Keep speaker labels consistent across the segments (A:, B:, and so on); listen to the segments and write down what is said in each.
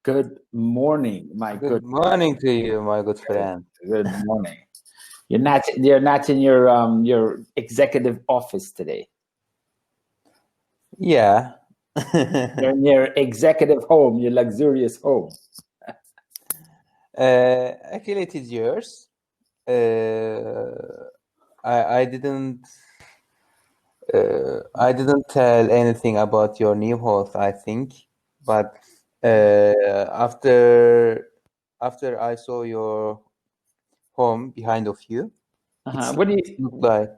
A: Good morning, my
B: Good morning to you, my good friend.
A: Good morning. You're not in your executive office today.
B: Yeah.
A: You're in your executive home, your luxurious home.
B: Actually, it is yours. I didn't tell anything about your new house, I think, but after I saw your home behind of you,
A: What do you
B: look like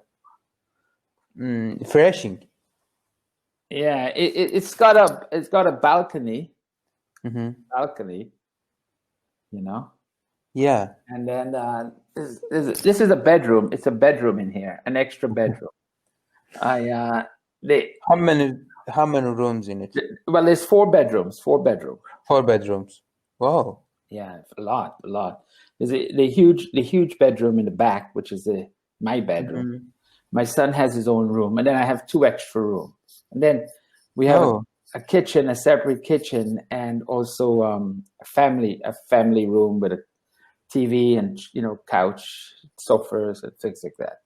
B: refreshing.
A: Yeah, it's got a balcony.
B: Mm-hmm.
A: Balcony, you know.
B: Yeah.
A: And then this is a bedroom. It's a bedroom in here, an extra bedroom.
B: How many rooms in it?
A: Well, there's 4 bedrooms. 4 bedrooms.
B: 4 bedrooms. Wow.
A: Yeah, a lot. There's the huge bedroom in the back, which is my bedroom.
B: Mm-hmm.
A: My son has his own room, and then I have 2 extra rooms. And then we have a kitchen, a separate kitchen, and also a family room with a TV and couch, sofas, and things like that.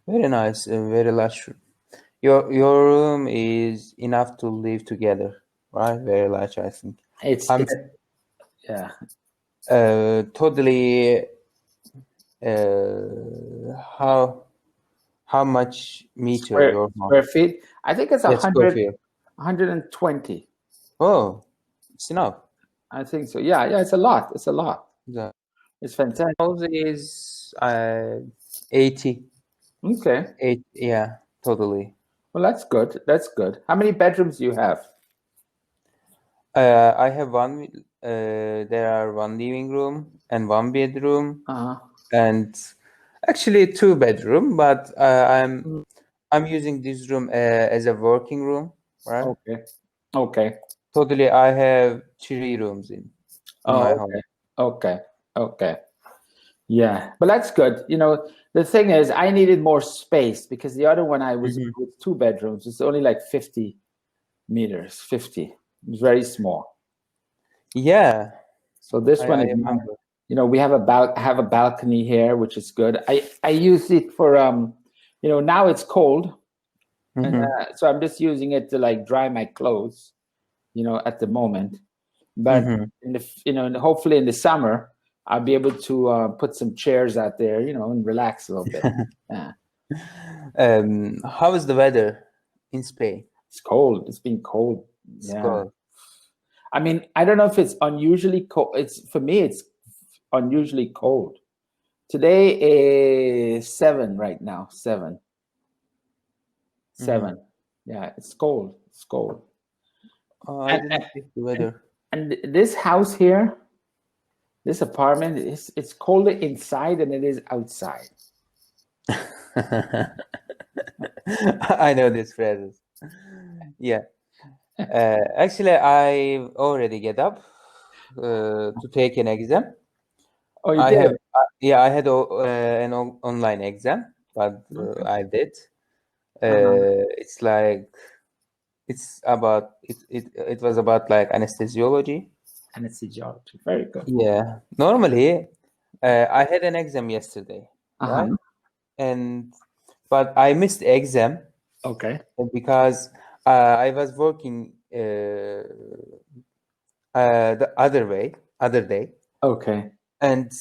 B: Very nice, very large. Your room is enough to live together, right? Very large, I think.
A: Yeah.
B: Totally. How much meter your home?
A: Square feet? I think it's
B: 100.
A: 120.
B: Oh, it's enough.
A: I think so. Yeah, it's a lot.
B: Yeah.
A: It's fantastic.
B: House is 80.
A: Okay.
B: 8. Yeah, totally.
A: Well, that's good. How many bedrooms do you have?
B: I have one. There are 1 living room and 1 bedroom, and actually 2 bedroom. But I'm using this room as a working room, right?
A: Okay.
B: Totally, I have 3 rooms in my home.
A: Okay. Yeah, but that's good. The thing is, I needed more space because the other one I was with 2 bedrooms. It's only like 50 meters. 50. It's very small.
B: Yeah.
A: So this one is, we have a balcony here, which is good. I use it for now it's cold, and so I'm just using it to like dry my clothes, at the moment. But hopefully in the summer I'll be able to put some chairs out there, and relax a little bit. Yeah.
B: How is the weather in Spain?
A: It's cold. It's been cold.
B: It's cold.
A: I mean, I don't know if it's unusually cold. For me, it's unusually cold. Today is 7 right now. 7. Yeah, it's cold.
B: I didn't see the weather.
A: And this house here, this apartment, it's colder inside than it is outside.
B: I know these phrases. Yeah. Actually, I already get up to take an exam.
A: Oh, you did?
B: I had an online exam, but I did. It was about like anesthesiology.
A: Anesthesiology, very good.
B: Yeah. Normally, I had an exam yesterday, right? But I missed the exam.
A: Okay.
B: Because I was working the other day.
A: Okay.
B: And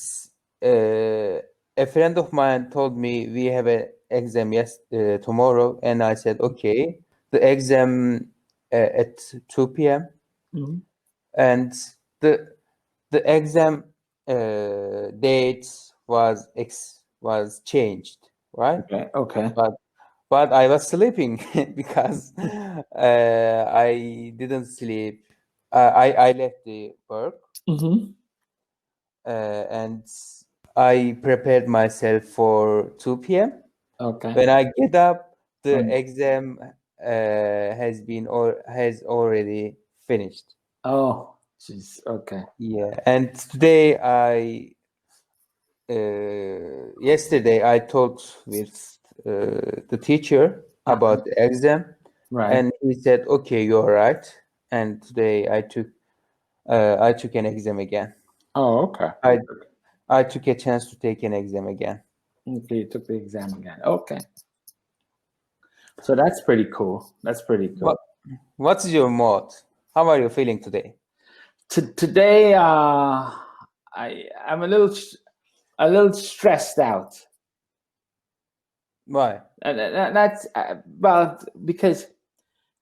B: a friend of mine told me we have an exam tomorrow, and I said okay. The exam at 2 p.m. And the exam date was changed, right?
A: Okay.
B: But I was sleeping because I didn't sleep. I left the work, and I prepared myself for 2 p.m.
A: Okay.
B: When I get up, the exam has already finished.
A: Oh, jeez. Okay.
B: Yeah, and today yesterday I talked with the teacher about the exam,
A: right?
B: And he said, "Okay, you're right." And today I took I took an exam again.
A: Oh, okay.
B: I took a chance to take an exam again.
A: Okay, you took the exam again. Okay. So that's pretty cool. That's pretty cool.
B: What's your mood? How are you feeling today?
A: Today, I'm a little stressed out.
B: Why?
A: And that's well, because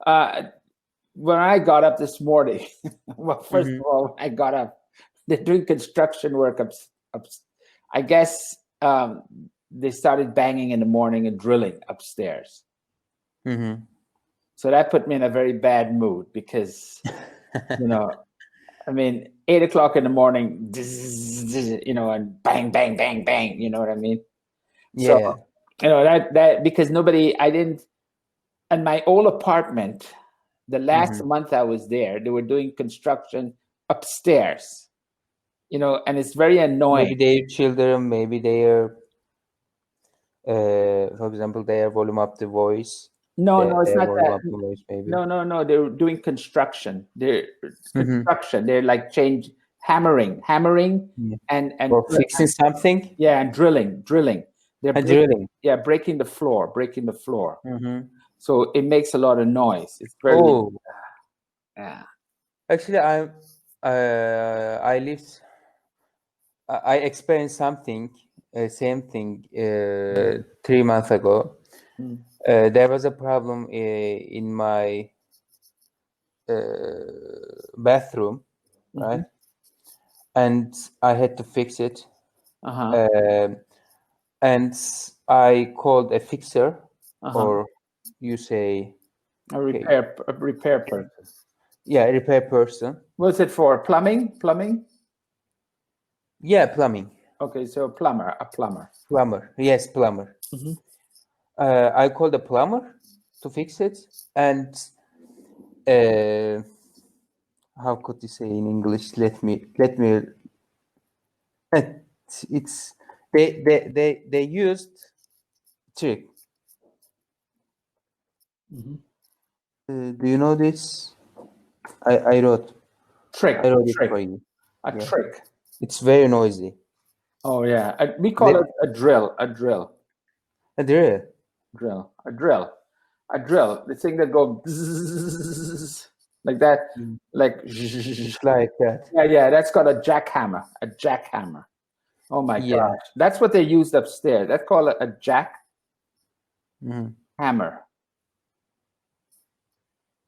A: when I got up this morning, well, first of all, when I got up, they're doing construction work up. I guess they started banging in the morning and drilling upstairs. So that put me in a very bad mood because, you know, I mean, 8 o'clock in the morning, you know, and bang, bang, bang, bang. You know what I mean?
B: Yeah.
A: So, you know, that because I didn't, in my old apartment, the last month I was there, they were doing construction upstairs, you know, and it's very annoying.
B: Maybe their children, maybe their, for example, their volume up the voice.
A: No, it's not that.
B: Voice, maybe.
A: No, they're doing construction. They're construction. They're like hammering, and
B: or fixing something.
A: Yeah, and drilling. They're
B: drilling.
A: Yeah, breaking the floor. So it makes a lot of noise. It's very. Yeah.
B: Actually, I experienced something, same thing 3 months ago. There was a problem in my bathroom, right? And I had to fix it. And I called a fixer, or you say
A: a repair person.
B: Yeah, a repair person.
A: What's it for? Plumbing?
B: Yeah, plumbing.
A: Okay, so a plumber.
B: Plumber, yes, plumber. I called a plumber to fix it, and how could you say in English? Let me. It's they used trick. Do you know this? I wrote
A: trick.
B: I wrote it for you.
A: Trick.
B: It's very noisy.
A: Oh yeah, we call it a drill.
B: A drill.
A: A drill. The thing that goes like that, like
B: that.
A: Yeah. That's called a jackhammer. Oh my gosh, that's what they used upstairs. That's called a jack hammer.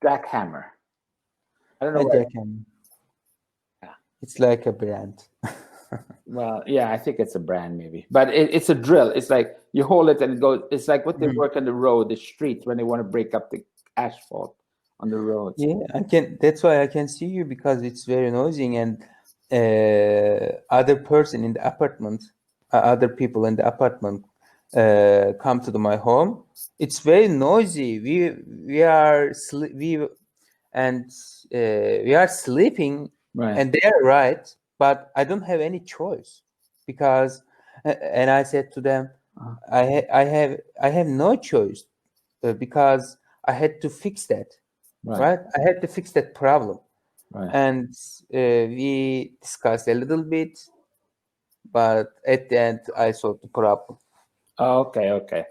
A: Jackhammer. I don't know.
B: Jackhammer. Yeah, it's like a brand.
A: Well, yeah, I think it's a brand maybe, but it's a drill. It's like you hold it and it goes. It's like what they work on the road, the streets, when they want to break up the asphalt on the roads.
B: Yeah, I can. That's why I can see you, because it's very noisy, and other person in the apartment, other people in the apartment come to my home. It's very noisy. We are sleeping,
A: right.
B: And they are right, but I don't have any choice, because and I said to them, I have no choice, because I had to fix that. Right? I had to fix that problem.
A: Right.
B: And we discussed a little bit, but at the end I solved the problem.
A: Okay.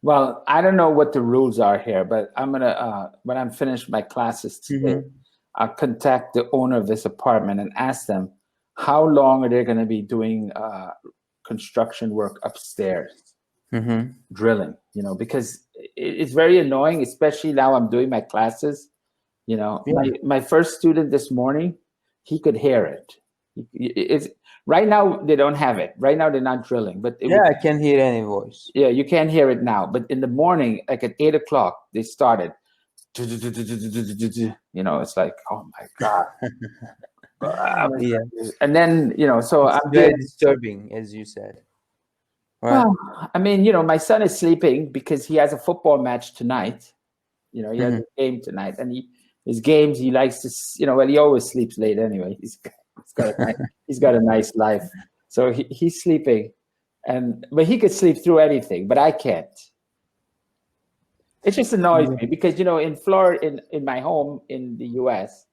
A: Well, I don't know what the rules are here, but I'm gonna when I'm finished my classes today, I'll contact the owner of this apartment and ask them how long are they going to be doing construction work upstairs, drilling. You know, because it's very annoying, especially now I'm doing my classes. You know, my first student this morning, he could hear it. It's right now they don't have it. Right now they're not drilling, but
B: I can't hear any voice.
A: Yeah, you can't hear it now. But in the morning, like at 8 o'clock, they started. You know, it's like, oh my god. And then so
B: it's
A: I'm
B: very disturbing, as you said.
A: Right? Well, I mean, my son is sleeping because he has a football match tonight. He has a game tonight, and his games he likes to. Well, he always sleeps late anyway. He's got a nice life, so he's sleeping, but he could sleep through anything, but I can't. It just annoys me because in Florida, in my home in the U.S.,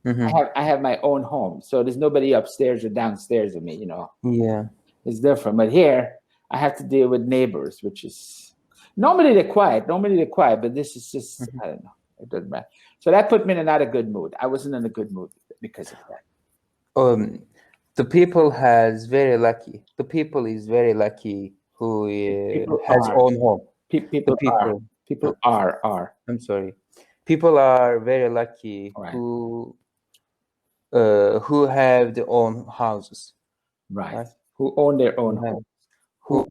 A: I have my own home, so there's nobody upstairs or downstairs of me.
B: Yeah.
A: It's different. But here, I have to deal with neighbors, which is normally they're quiet. But this is just I don't know. It doesn't matter. So that put me in not a good mood. I wasn't in a good mood because of that.
B: The people is very lucky who has own home.
A: People are.
B: I'm sorry. People are very lucky who have their own houses.
A: Right. Who own their own homes.
B: Who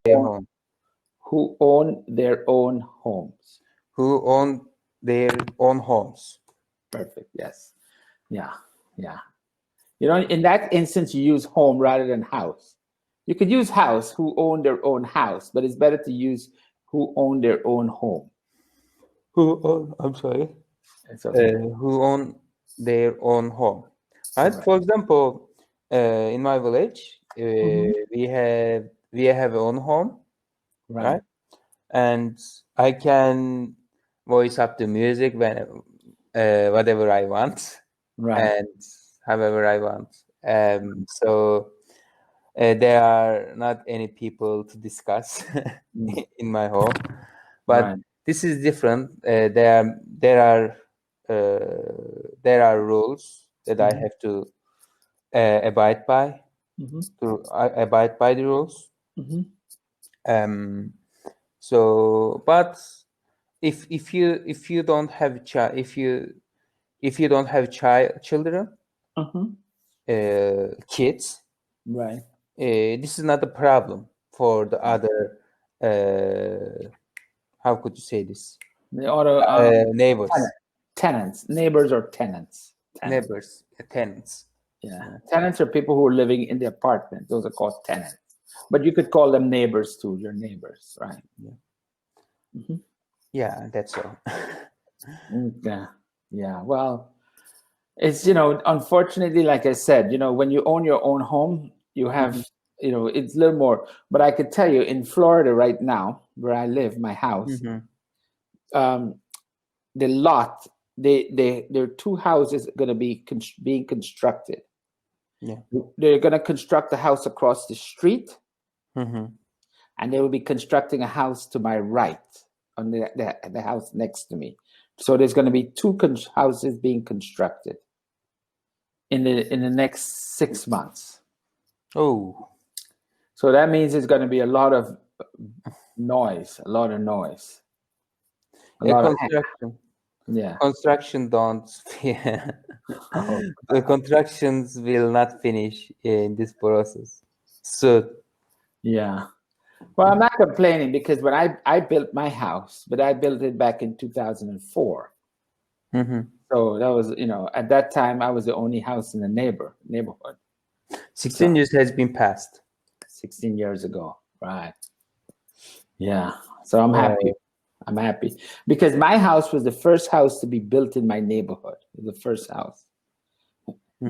A: own their own homes.
B: Who own their own homes.
A: Perfect. Yes. Yeah. In that instance, you use home rather than house. You could use house, who own their own house, but it's better to use who own their own home.
B: Who own their own home. Right? For example, in my village, we have our own home, right? And I can voice up the music when whatever I want, and however I want. So there are not any people to discuss in my home, but this is different. There are rules that I have to abide by. Abide by the rules. So, but if you don't have if you don't have children, kids, this is not a problem for the other. How could you say this?
A: The other
B: neighbors,
A: neighbors or tenants.
B: Tenants.
A: Yeah, tenants are people who are living in the apartment. Those are called tenants. But you could call them neighbors too. Your neighbors, right? Yeah.
B: Yeah, that's all.
A: Yeah. Well, it's unfortunately, like I said, when you own your own home, you have it's a little more. But I could tell you, in Florida right now, where I live, my house, the lot, there are two houses going to be being constructed.
B: Yeah,
A: they're going to construct a house across the street,
B: and
A: they will be constructing a house to my right on the house next to me. So there's going to be two houses being constructed in the next 6 months.
B: Oh,
A: so that means it's going to be a lot of noise.
B: Construction.
A: Yeah.
B: Construction don't. The constructions will not finish in this process. So.
A: Yeah. Well, I'm not complaining because when I built my house, but I built it back in 2004. So that was, at that time I was the only house in the neighborhood.
B: 16 years has been passed.
A: 16 years ago, right? Yeah. So I'm happy. I'm happy because my house was the first house to be built in my neighborhood. The first house,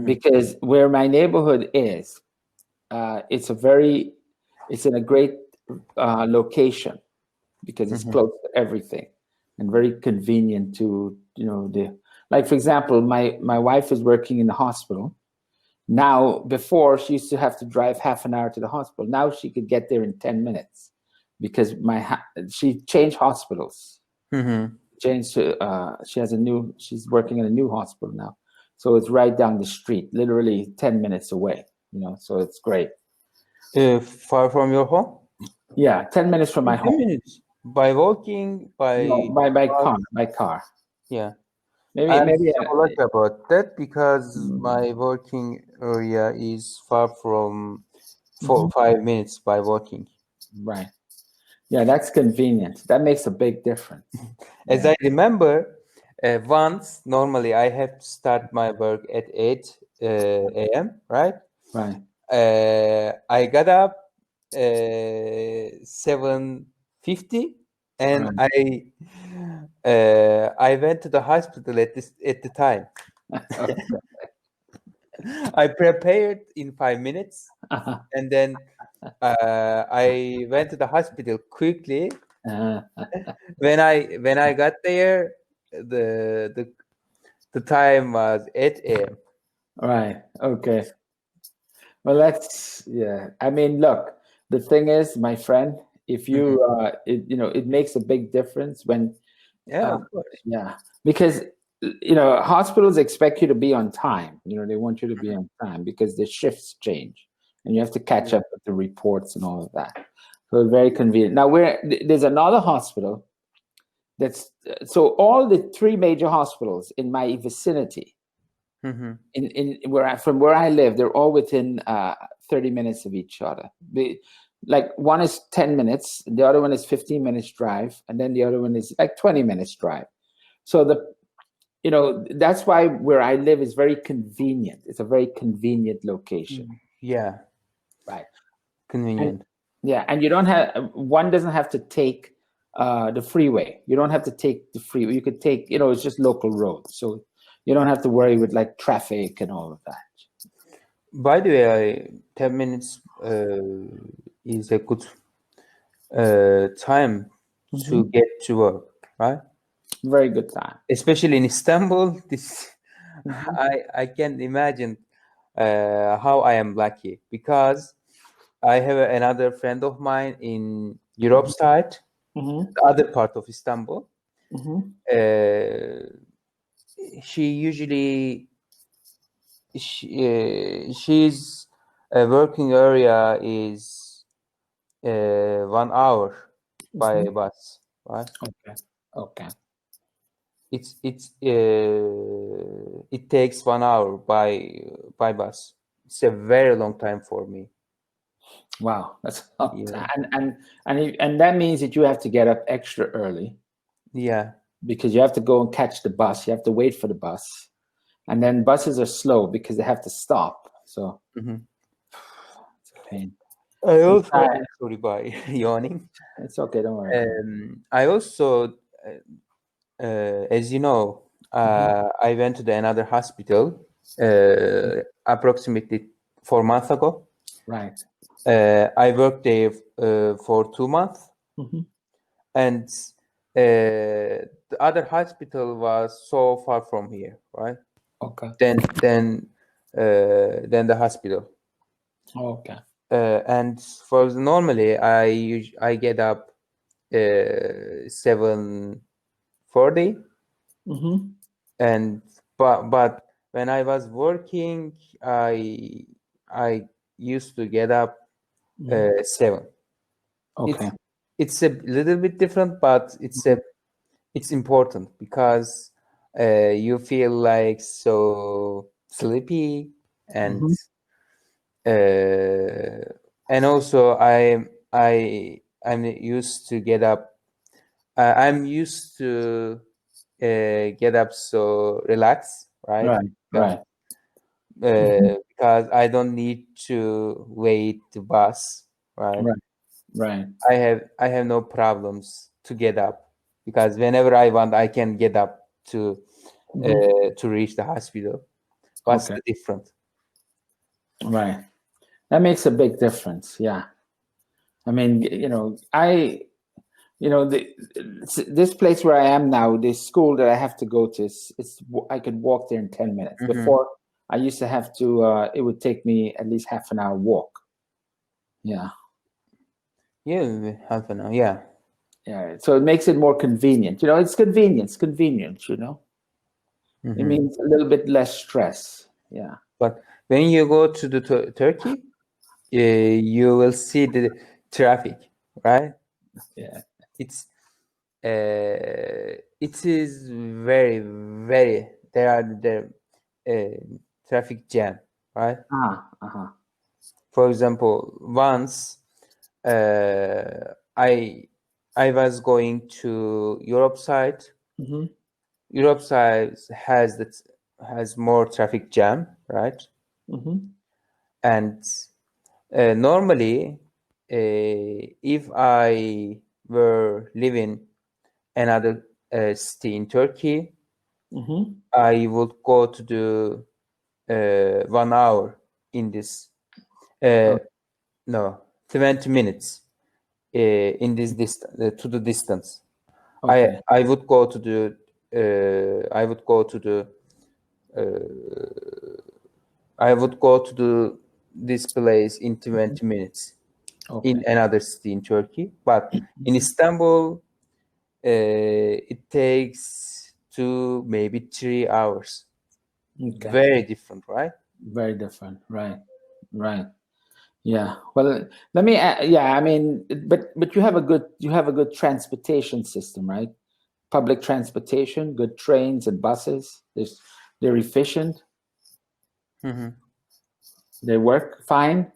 A: because where my neighborhood is, it's in a great location because it's close to everything and very convenient to like, for example, my wife is working in the hospital now. Before, she used to have to drive half an hour to the hospital. Now she could get there in 10 minutes because she changed hospitals. Changed to she's working in a new hospital now, so it's right down the street, literally 10 minutes away. So it's great.
B: Far from your home?
A: Yeah, 10 minutes from my home.
B: 10 minutes by walking, by
A: car.
B: Yeah.
A: Maybe
B: so lucky about that because my working area is far from 5 minutes by walking.
A: Right. Yeah, that's convenient. That makes a big difference.
B: As I remember, once normally I have to start my work at 8 a.m. Right.
A: Right.
B: I got up 7:50, and I went to the hospital at the time. I prepared in 5 minutes, and then I went to the hospital quickly. When I got there, the time was 8 a.m.
A: Right. Okay. Well, that's yeah. I mean, look, the thing is, my friend, if you it makes a big difference when
B: Yeah, of course.
A: yeah, because hospitals expect you to be on time. They want you to be on time because the shifts change, and you have to catch up with the reports and all of that. So it's very convenient. Now, there's another hospital that's so all the three major hospitals in my vicinity, in from where I live, they're all within 30 minutes of each other. Like one is 10 minutes, the other one is 15 minutes drive, and then the other one is like 20 minutes drive. So that's why where I live is very convenient. It's a very convenient location.
B: Yeah.
A: Right.
B: Convenient.
A: And you don't have, one doesn't have to take the freeway. You don't have to take the freeway. You could take, it's just local roads. So you don't have to worry with like traffic and all of that.
B: By the way, 10 minutes is a good time to get to work, right?
A: Very good time.
B: Especially in Istanbul, I can't imagine how I am lucky, because I have another friend of mine in Europe side, the other part of Istanbul. She usually she's working area is 1 hour by bus, right?
A: Okay.
B: It takes 1 hour by bus. It's a very long time for me.
A: Wow, that's a long time. And that means that you have to get up extra early.
B: Yeah.
A: Because you have to go and catch the bus. You have to wait for the bus. And then buses are slow because they have to stop. So it's a pain.
B: I also sorry by yawning.
A: It's okay, don't worry.
B: I also as you know, I went to another hospital approximately 4 months ago.
A: Right.
B: I worked there for 2 months, and the other hospital was so far from here, right?
A: Okay.
B: Then the hospital.
A: Okay.
B: And for normally I get up 7:40, and but when I was working, I used to get up 7.
A: Okay.
B: It's a little bit different, but it's important because you feel like so sleepy, and also I'm used to get up. I'm used to get up so relaxed, right?
A: Right.
B: Because I don't need to wait the bus, right?
A: Right.
B: I have no problems to get up, because whenever I want, I can get up to reach the hospital. What's the difference?
A: Right. That makes a big difference. Yeah. I mean, this place where I am now, this school that I have to go to, I could walk there in 10 minutes. Before, I used to have to, it would take me at least half an hour walk. Yeah.
B: Yeah, half an hour. Yeah.
A: Yeah. So it makes it more convenient. It's convenience, It means a little bit less stress. Yeah.
B: But when you go to the Turkey, you will see the traffic, right?
A: Yeah.
B: It is very, very, there are the traffic jam, right? For example, once I was going to Europe side. Europe side has more traffic jam, right? And normally, if I were living another city in Turkey, I would go to the 1 hour in this. No, 20 minutes in this distance to the distance.
A: Okay.
B: I would go to the I would go to this place in 20 minutes in another city in Turkey. But in Istanbul, it takes 2, maybe 3 hours. Very different, right?
A: Very different, right? Yeah. Well, let me. Yeah, I mean, but you have a good transportation system, right? Public transportation, good trains and buses. They're efficient. They work fine.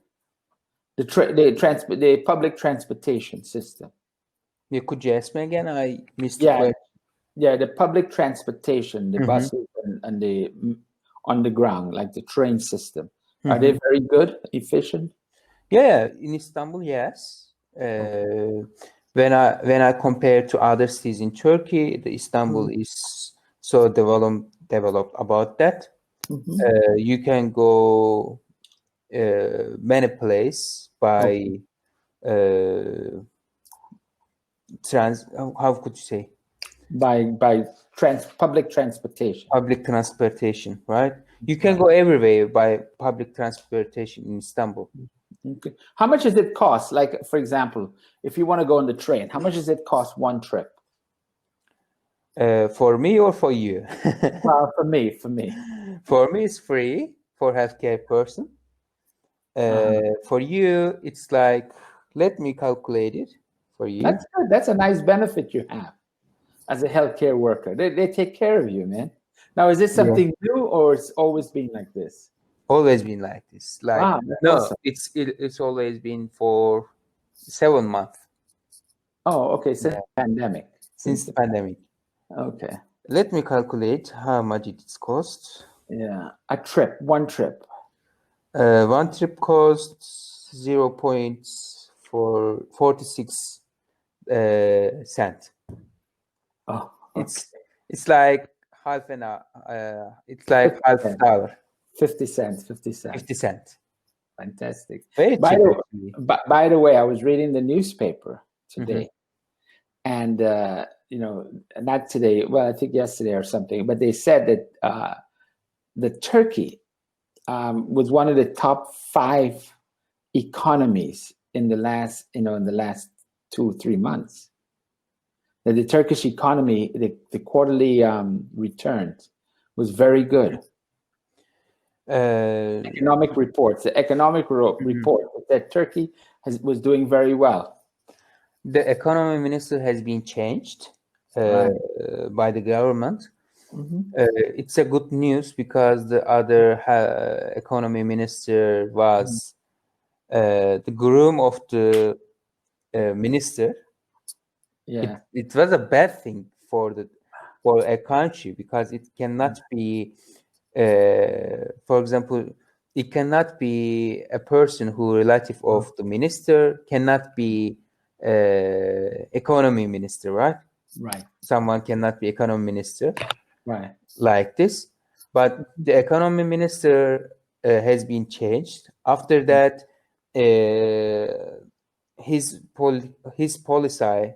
A: The public transportation system.
B: Yeah, could you ask me again? I missed the question.
A: Yeah, the public transportation, the buses and the on the ground, like the train system. Are they very good, efficient?
B: Yeah, in Istanbul, yes. When I compare to other cities in Turkey, the Istanbul is so developed about that. You can go many places by how could you say?
A: By public transportation.
B: Public transportation, right? You can go everywhere by public transportation in Istanbul.
A: Okay. How much does it cost? Like, for example, if you want to go on the train, how much does it cost one trip?
B: For me or for you?
A: Well, for me.
B: For me, it's free for healthcare person. For you, it's like, let me calculate it for you.
A: That's good. That's a nice benefit you have as a healthcare worker. They take care of you, man. Now, is this something new, or it's always been like this?
B: Always been like this. Like,
A: wow,
B: no,
A: awesome.
B: it's always been for 7 months.
A: Oh, okay. Since the pandemic.
B: Since the pandemic.
A: Okay.
B: Let me calculate how much it costs.
A: Yeah, one trip.
B: One trip costs 0.46 cent.
A: Oh, okay.
B: It's like half an hour. It's like half an hour.
A: 50 cents.
B: 50 cents.
A: Fantastic.
B: Very
A: by,
B: cheap,
A: the, by the way, I was reading the newspaper today, and not today. Well, I think yesterday or something. But they said that the Turkey was one of the top 5 economies in the last 2-3 months. That the Turkish economy, the quarterly returns was very good. Economic reports. The economic report that Turkey was doing very well.
B: The economy minister has been changed by the government. It's a good news because the other economy minister was the groom of the minister.
A: Yeah,
B: it was a bad thing for a country because it cannot be. For example, it cannot be a person who relative of the minister cannot be economy minister, right?
A: Right.
B: Someone cannot be economy minister,
A: right?
B: Like this. But the economy minister has been changed. After that, his policy,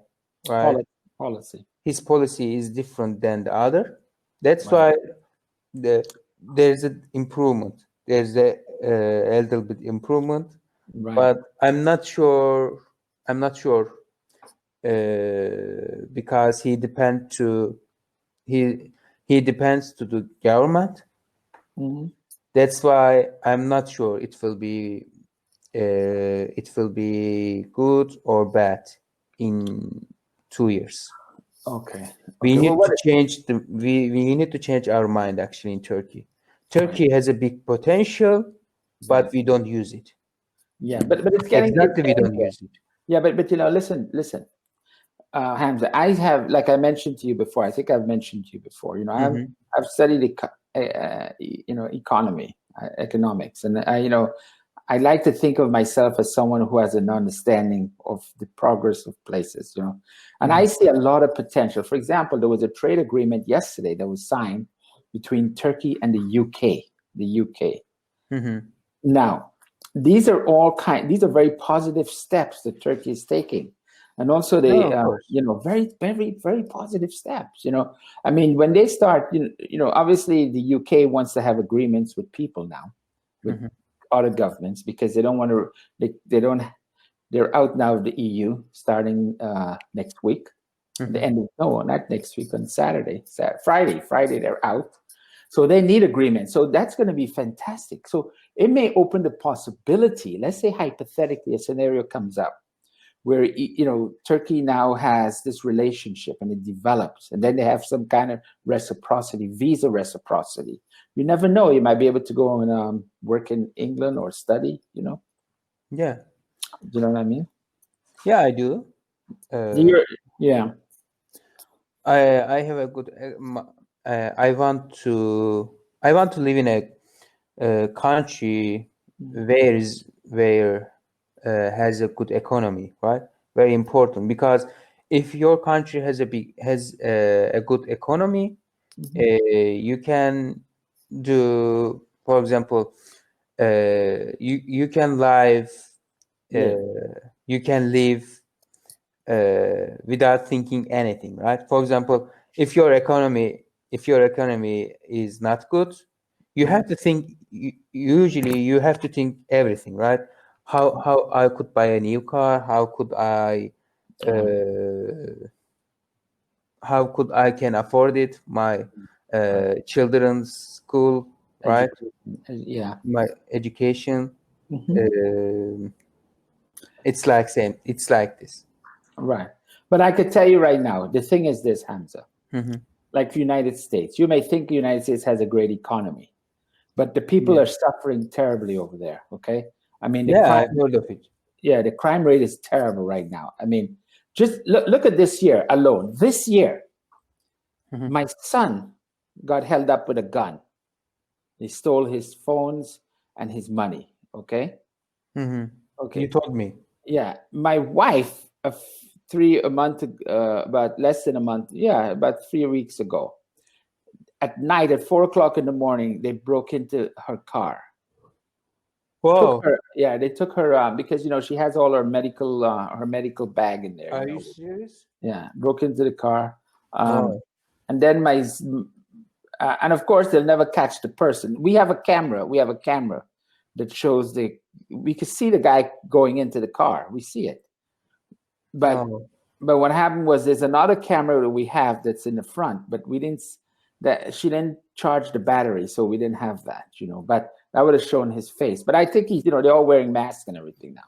B: right?
A: Policy.
B: His policy is different than the other. That's why there's an improvement. There's a little bit improvement, but I'm not sure. Because he depends to the government. That's why I'm not sure it will be good or bad in 2 years.
A: Okay.
B: We need to change we need to change our mind actually in Turkey. Turkey has a big potential, but we don't use it.
A: Yeah, but it's getting
B: we don't use it.
A: Yeah, but listen, Hamza, I have, like I mentioned to you before, I think I've mentioned to you before, I've studied economy, economics, and I like to think of myself as someone who has an understanding of the progress of places, and I see a lot of potential. For example, there was a trade agreement yesterday that was signed between Turkey and the UK. Now, these are very positive steps that Turkey is taking. And also very, very, very positive steps, I mean, when they start, obviously the UK wants to have agreements with people now. with other governments because they don't want to. They're out now of the EU starting next week. The end of not next week, on Friday they're out. So they need agreement. So that's going to be fantastic. So it may open the possibility. Let's say hypothetically a scenario comes up where Turkey now has this relationship and it develops, and then they have some kind of reciprocity, visa reciprocity. You never know. You might be able to go and work in England or study.
B: Yeah.
A: Do you know what I mean?
B: Yeah, I do.
A: Yeah.
B: I have a good. I want to live in a country where has a good economy, right? Very important, because if your country has a good economy, you can do, for example, you can live without thinking anything, right? For example, if your economy is not good, you have to think. Usually, you have to think everything, right? How I could buy a new car? How could I can afford it? My children's school, right?
A: Yeah.
B: My education. It's like this.
A: Right. But I could tell you right now, the thing is this, Hamza. Like the United States, you may think the United States has a great economy, but the people are suffering terribly over there. Okay. I mean,
B: I've heard of it.
A: Yeah, the crime rate is terrible right now. I mean, just look at this year alone. This year, my son got held up with a gun. They stole his phones and his money. Okay.
B: Okay. You told me.
A: Yeah, my wife, about less than a month. Yeah, about 3 weeks ago. At night, at 4 o'clock in the morning, they broke into her car.
B: Whoa!
A: They took her because she has all her medical bag in there.
B: Are you serious?
A: Yeah, broke into the car, and then and of course they'll never catch the person. We have a camera that shows we can see the guy going into the car. We see it, but what happened was there's another camera that we have that's in the front, but she didn't charge the battery, so we didn't have that, but that would have shown his face. But I think they're all wearing masks and everything now.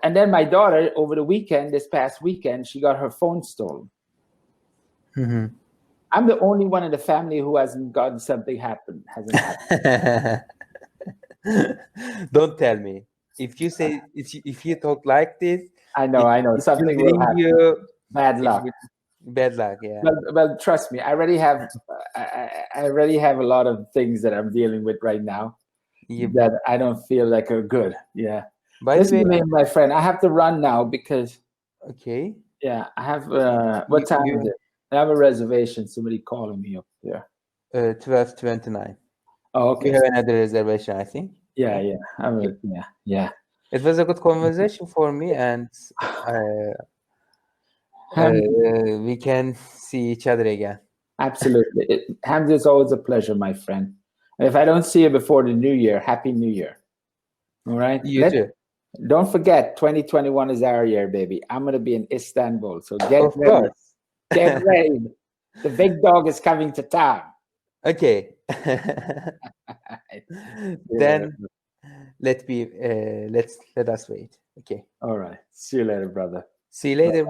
A: And then my daughter over this past weekend, she got her phone stolen. I'm the only one in the family who hasn't gotten something hasn't happened.
B: Don't tell me. If you talk like this,
A: I know something will happen.
B: You
A: bad luck.
B: Bad luck, yeah.
A: Well, trust me, I already have a lot of things that I'm dealing with right now that I don't feel like are good. Yeah. By the way, my friend, I have to run now because.
B: Okay.
A: Yeah, I have. What time is it? I have a reservation. Somebody calling me up there.
B: 12:29.
A: Oh, okay.
B: We have another reservation, I think.
A: Yeah. Yeah.
B: It was a good conversation for me, and we can see each other again.
A: Absolutely. Hamza, it's always a pleasure, my friend. And if I don't see you before the new year, Happy New Year. All right?
B: You too.
A: Don't forget, 2021 is our year, baby. I'm going to be in Istanbul, so get
B: of
A: ready.
B: Course.
A: Get ready. The big dog is coming to town.
B: Okay. Then let us wait. Okay.
A: All right. See you later, brother.
B: See you later.